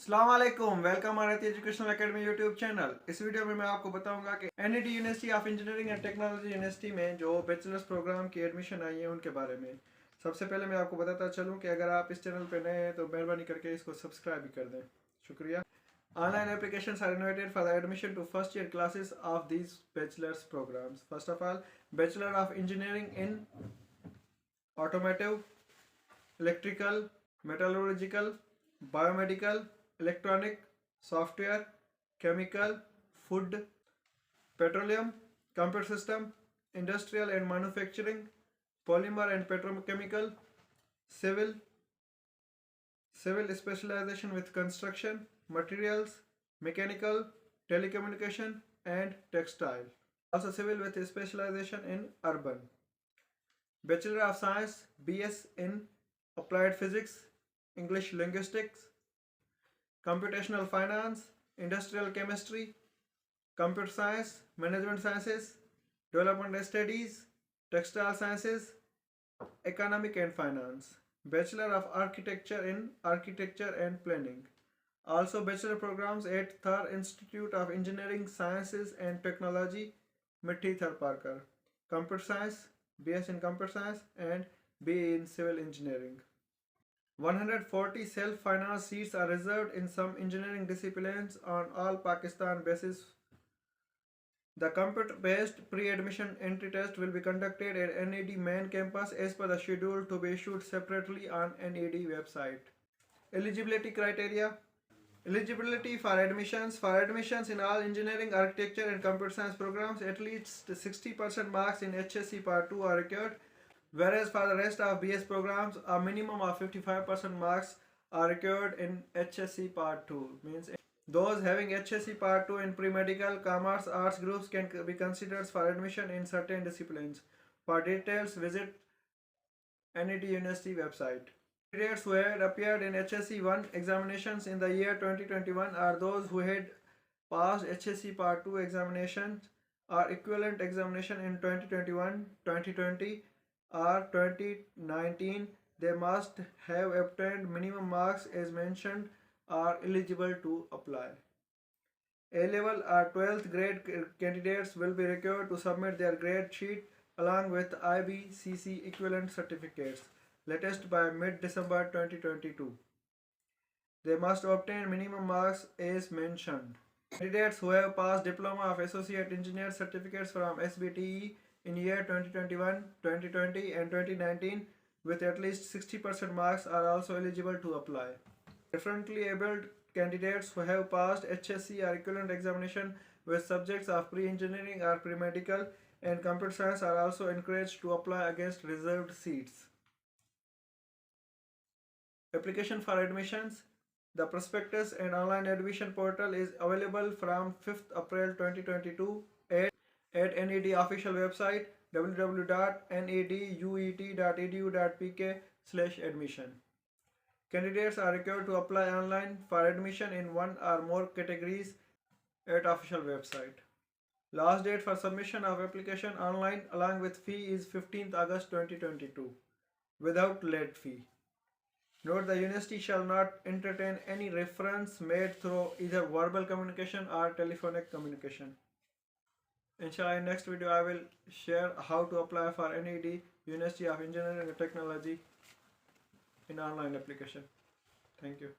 अस्सलाम वालेकुम, वेलकम हमारे एजुकेशनल एकेडमी यूट्यूब चैनल। इस वीडियो में मैं आपको बताऊंगा कि NED university of engineering and technology university में जो बैचलर्स प्रोग्राम की एडमिशन आई है उनके बारे में। सबसे पहले मैं आपको बताता चलूं कि अगर आप इस चैनल पर नए हैं तो मेहरबानी करके इसको सब्सक्राइब भी कर दें, शुक्रिया। Online applications are invited for the admission to first year classes of these bachelor's programs. First of all, Bachelor of Engineering in Automotive, Electrical, Metallurgical, Biomedical, Electronic, Software, Chemical, Food, Petroleum, Computer System, Industrial and Manufacturing, Polymer and Petrochemical, Civil, Civil Specialization with Construction, Materials, Mechanical, Telecommunication and Textile. Also Civil with a specialization in Urban. Bachelor of Science, BS in Applied Physics, English Linguistics, Computational Finance, Industrial Chemistry, Computer Science, Management Sciences, Development Studies, Textile Sciences, Economic and Finance. Bachelor of Architecture in Architecture and Planning. Also bachelor programs at Thar Institute of Engineering Sciences and Technology, Mithi, Tharparkar. Computer Science, BS in Computer Science and BA in Civil Engineering. 140 self-finance seats are reserved in some engineering disciplines on all Pakistan basis. The computer-based pre-admission entry test will be conducted at NED main campus as per the schedule to be issued separately on NED website. Eligibility criteria. Eligibility for admissions. For admissions in all engineering, architecture and computer science programs, at least 60% marks in HSC Part 2 are required. Whereas for the rest of BS programs, a minimum of 55% marks are required in HSC Part 2. Means those having HSC Part 2 in pre-medical, commerce, arts groups can be considered for admission in certain disciplines. For details, visit NED University website. Candidates who had appeared in HSC 1 examinations in the year 2021 are those who had passed HSC Part 2 examinations or equivalent examination in 2021, 2020 or 2019. They must have obtained minimum marks as mentioned are eligible to apply. A-level or 12th grade candidates will be required to submit their grade sheet along with IBCC equivalent certificates, latest by mid-December 2022. They must obtain minimum marks as mentioned. Candidates who have passed Diploma of Associate Engineer certificates from SBTE in year 2021, 2020 and 2019 with at least 60% marks are also eligible to apply. Differently abled candidates who have passed HSC or equivalent examination with subjects of pre-engineering or pre-medical and computer science are also encouraged to apply against reserved seats. Application for admissions. The prospectus and online admission portal is available from 5th April 2022 at NED official website www.neduet.edu.pk/admission. Candidates are required to apply online for admission in one or more categories at official website. Last date for submission of application online along with fee is 15th August 2022 without late fee. Note the university shall not entertain any reference made through either verbal communication or telephonic communication. Inshallah, in next video I will share how to apply for NED University of Engineering and Technology in online application. Thank you.